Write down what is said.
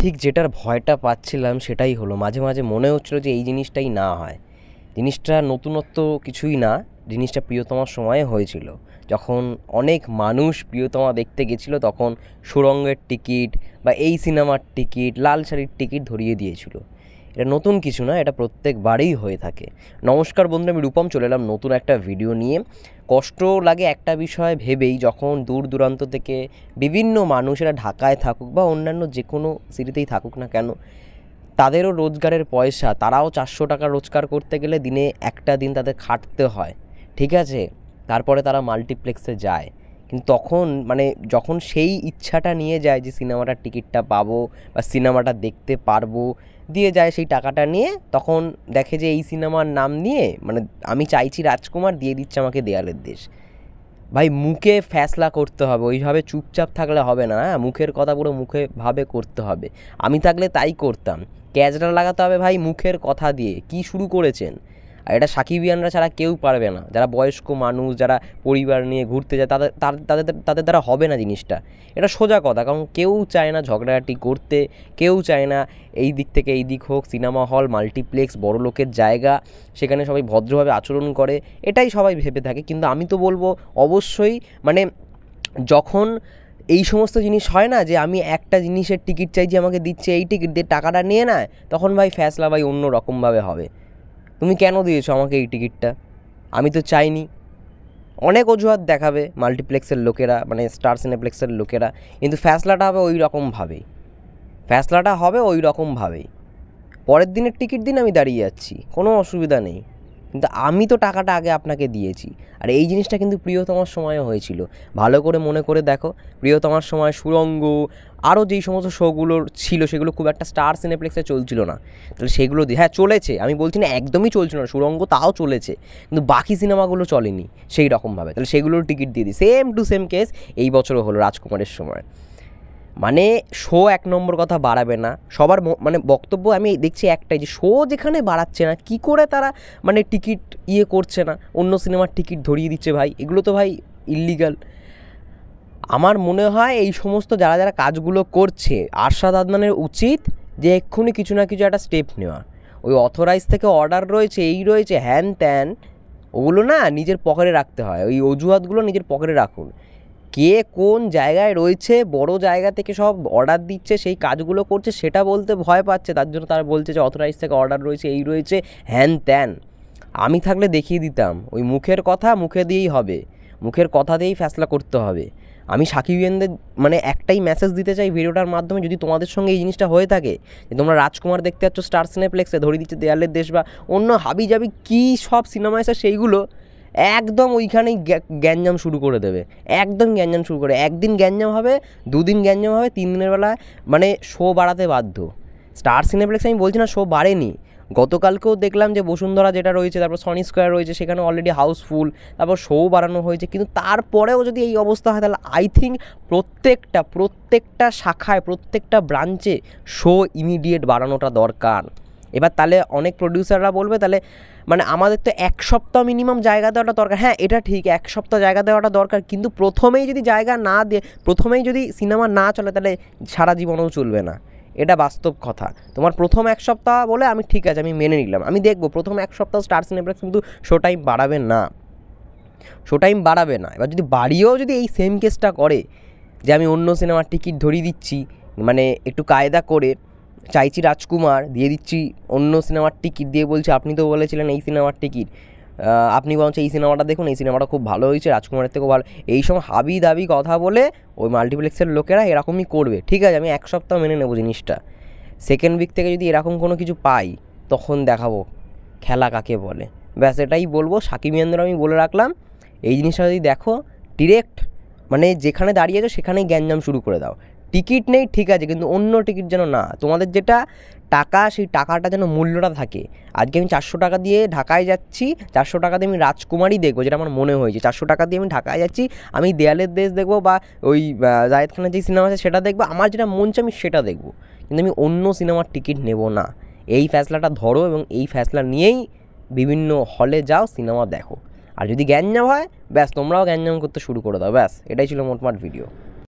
ঠিক যেটার ভয়টা পাচ্ছিলাম সেটাই হলো। মাঝে মাঝে মনে হচ্ছিলো যে এই জিনিসটাই না হয়। জিনিসটা নতুনত্ব কিছুই না, জিনিসটা প্রিয়তমার সময়ে হয়েছিল। যখন অনেক মানুষ প্রিয়তমা দেখতে গেছিলো তখন সুড়ঙ্গের টিকিট বা এই সিনেমার টিকিট, লাল শাড়ির টিকিট ধরিয়ে দিয়েছিল। এটা নতুন কিছু না, এটা প্রত্যেকবারেই হয়ে থাকে। নমস্কার বন্ধুরা, আমি রূপম চলে এলাম নতুন একটা ভিডিও নিয়ে। কষ্ট লাগে একটা বিষয় ভেবেই, যখন দূর দূরান্ত থেকে বিভিন্ন মানুষেরা ঢাকায় থাকুক বা অন্যান্য যে কোনো সিটিতেই থাকুক না কেন, তাদেরও রোজগারের পয়সা, তারাও 400 টাকা রোজগার করতে গেলে দিনে একটা দিন তাদের খাটতে হয়, ঠিক আছে? তারপরে তারা মাল্টিপ্লেক্সে যায়। কিন্তু তখন যখন সেই ইচ্ছাটা নিয়ে যায় যে সিনেমাটার টিকিটটা পাবো বা সিনেমাটা দেখতে পারবো, দিয়ে যায় সেই টাকাটা নিয়ে, তখন দেখে যে এই সিনেমার নাম নিয়ে আমি চাইছি রাজকুমার দিয়ে দিচ্ছে আমাকে দেয়ালের দেশ। ভাই মুখে ফ্যাসলা করতে হবে, ওইভাবে চুপচাপ থাকলে হবে না। মুখের কথা পুরো মুখে ভাবে করতে হবে। আমি থাকলে তাই করতাম। ক্যাচটা লাগাতে হবে ভাই মুখের কথা দিয়ে। কি শুরু করেছেন? আর এটা সাকিবিয়ানরা ছাড়া কেউ পারবে না। যারা বয়স্ক মানুষ, যারা পরিবার নিয়ে ঘুরতে যায়, তাদের দ্বারা হবে না জিনিসটা। এটা সোজা কথা, কারণ কেউ চায় না ঝগড়াঝাটি করতে, কেউ চায় না এই দিক থেকে এই দিক হোক। সিনেমা হল, মাল্টিপ্লেক্স বড় লোকের জায়গা, সেখানে সবাই ভদ্রভাবে আচরণ করে, এটাই সবাই ভেবে থাকে। কিন্তু আমি তো বলবো অবশ্যই যখন এই সমস্ত জিনিস হয় না, যে আমি একটা জিনিসের টিকিট চাইছি, আমাকে দিচ্ছে এই টিকিট দিয়ে, টাকাটা নিয়ে নেয়, তখন ভাই ফ্যাসলা ভাই অন্য রকমভাবে হবে। তুমি কেন দিয়েছো আমাকে এই টিকিটটা? আমি তো চাইনি। অনেক অজুহাত দেখাবে মাল্টিপ্লেক্সের লোকেরা, স্টার সিনেপ্লেক্সের লোকেরা, কিন্তু ফ্যাসলাটা হবে ওই রকমভাবেই। পরের দিনের টিকিট দিন আমি দাঁড়িয়ে যাচ্ছি, কোনো অসুবিধা নেই, কিন্তু আমি তো টাকাটা আগে আপনাকে দিয়েছি। আর এই জিনিসটা কিন্তু প্রিয়তমার সময়ে হয়েছিল। ভালো করে মনে করে দেখো, প্রিয়তমার সময় সুড়ঙ্গ, আরও যেই সমস্ত শোগুলো ছিল সেগুলো খুব একটা স্টার সিনেপ্লেক্সে চলছিল না। তাহলে সেগুলো দিয়ে, হ্যাঁ চলেছে, আমি বলছি না একদমই চলছিল না, সুড়ঙ্গ তাও চলেছে, কিন্তু বাকি সিনেমাগুলো চলেনি সেই রকমভাবে। তাহলে সেগুলোর টিকিট দিয়ে দিই। সেম টু সেম কেস এই বছরও হলো রাজকুমারের সময়। শো এক নম্বর কথা বাড়াবে না, সবার বক্তব্য আমি দেখছি একটাই, যে শো যেখানে বাড়াচ্ছে না, কি করে তারা টিকিট করছে না, অন্য সিনেমার টিকিট ধরিয়ে দিচ্ছে। ভাই এগুলো তো ভাই ইল্লিগাল। আমার মনে হয় এই সমস্ত যারা যারা কাজগুলো করছে, আরশাদ আদনানের উচিত যে এক্ষুনি কিছু না কিছু একটা স্টেপ নেওয়া। ওই অথরাইজ থেকে অর্ডার রয়েছে, এই রয়েছে, হ্যান ত্যান, ওগুলো না নিজের পকেটে রাখতে হয়। ওই অজুহাতগুলো নিজের পকেটে রাখুন। কে কোন জায়গায় রয়েছে, বড় জায়গা থেকে সব অর্ডার দিচ্ছে, সেই কাজগুলো করছে, সেটা বলতে ভয় পাচ্ছে, তার জন্য তারা বলছে যে অথরাইজ থেকে অর্ডার রয়েছে, এই রয়েছে, হ্যান ত্যান। আমি থাকলে দেখিয়ে দিতাম, ওই মুখের কথা মুখে দিয়েই হবে, মুখের কথা দিয়েই ফ্যাসলা করতে হবে। আমি সাকিবিয়ানদের একটাই মেসেজ দিতে চাই ভিডিওটার মাধ্যমে, যদি তোমাদের সঙ্গে এই জিনিসটা হয়ে থাকে যে তোমরা রাজকুমার দেখতে যাচ্ছ স্টার সিনেপ্লেক্সে, ধরে দিচ্ছে দেয়ালের দেশ বা অন্য হাবি জাবি কী সব সিনেমা এসে, সেইগুলো একদম ওইখানেই গ্যাঞ্জাম শুরু করে দেবে। একদম গ্যাঞ্জাম শুরু করে, একদিন গ্যাঞ্জাম হবে, দুদিন গ্যাঞ্জাম হবে, 3 দিনের বেলায় শো বাড়াতে বাধ্য। স্টার সিনেপ্লেক্স আমি বলছি না শো বাড়েনি, গতকালকেও দেখলাম যে বসুন্ধরা যেটা রয়েছে, তারপর সনি স্কোয়ার রয়েছে, সেখানে অলরেডি হাউসফুল, তারপর শো বাড়ানো হয়েছে। কিন্তু তারপরেও যদি এই অবস্থা হয়, তাহলে আই থিঙ্ক প্রত্যেকটা শাখায়, প্রত্যেকটা ব্রাঞ্চে শো ইমিডিয়েট বাড়ানোটা দরকার। এবার তাহলে অনেক প্রডিউসাররা বলবে, তাহলে আমাদের তো 1 সপ্তাহ মিনিমাম জায়গা দেওয়াটা দরকার। হ্যাঁ এটা ঠিক, 1 সপ্তাহ জায়গা দেওয়াটা দরকার, কিন্তু প্রথমেই যদি জায়গা না দিয়ে, প্রথমেই যদি সিনেমা না চলে, তাহলে সারা জীবনেও চলবে না। এটা বাস্তব কথা। তোমার প্রথম 1 সপ্তাহ বলে আমি ঠিক আছে, আমি মেনে নিলাম, আমি দেখবো প্রথম 1 সপ্তাহ স্টার সিনেপ্লেক্স কিন্তু শো টাইম বাড়াবে না। এবার যদি বাড়িয়েও যদি এই সেম কেসটা করে, যে আমি অন্য সিনেমার টিকিট ধরিয়ে দিচ্ছি, একটু কায়দা করে চাইছি রাজকুমার, দিয়ে দিচ্ছি অন্য সিনেমার টিকিট, দিয়ে বলছি আপনি তো বলেছিলেন এই সিনেমার টিকিট, আপনি বলছেন এই সিনেমাটা দেখুন, এই সিনেমাটা খুব ভালো হয়েছে, রাজকুমারের থেকেও ভালো, এই সময় হাবি দাবি কথা বলে ওই মাল্টিপ্লেক্সের লোকেরা এরকমই করবে। ঠিক আছে, আমি 1 সপ্তাহ মেনে নেবো জিনিসটা। সেকেন্ড উইক থেকে যদি এরকম কোনো কিছু পাই, তখন দেখাবো খেলা কাকে বলে। ব্যাস এটাই বলবো। সাকিবিয়ানদের আমি বলে রাখলাম, এই জিনিসটা যদি দেখো, ডিরেক্ট যেখানে দাঁড়িয়েছো সেখানেই গ্যাঞ্জাম শুরু করে দাও। টিকিট নেই ঠিক আছে, কিন্তু অন্য টিকিট যেন না, তোমাদের যেটা টাকা, সেই টাকাটা যেন মূল্যটা থাকে। আজকে আমি 400 টাকা দিয়ে ঢাকায় যাচ্ছি, 400 টাকা দিয়ে আমি রাজকুমারই দেখবো, যেটা আমার মনে হয়েছে। 400 টাকা দিয়ে আমি ঢাকায় যাচ্ছি, আমি দেয়ালের দেশ দেখবো, বা ওই জায়েদ খানের যে সিনেমা আছে সেটা দেখবো, আমার যেটা মন চাই আমি সেটা দেখবো, কিন্তু আমি অন্য সিনেমার টিকিট নেব না। এই ফ্যাসলাটা ধরো, এবং এই ফ্যাসলা নিয়েই বিভিন্ন হলে যাও, সিনেমা দেখো। আর যদি গ্যাঞ্জাম হয়, ব্যাস তোমরাও গ্যাঞ্জাম করতে শুরু করে দাও। ব্যাস এটাই ছিল মোটমাট ভিডিও।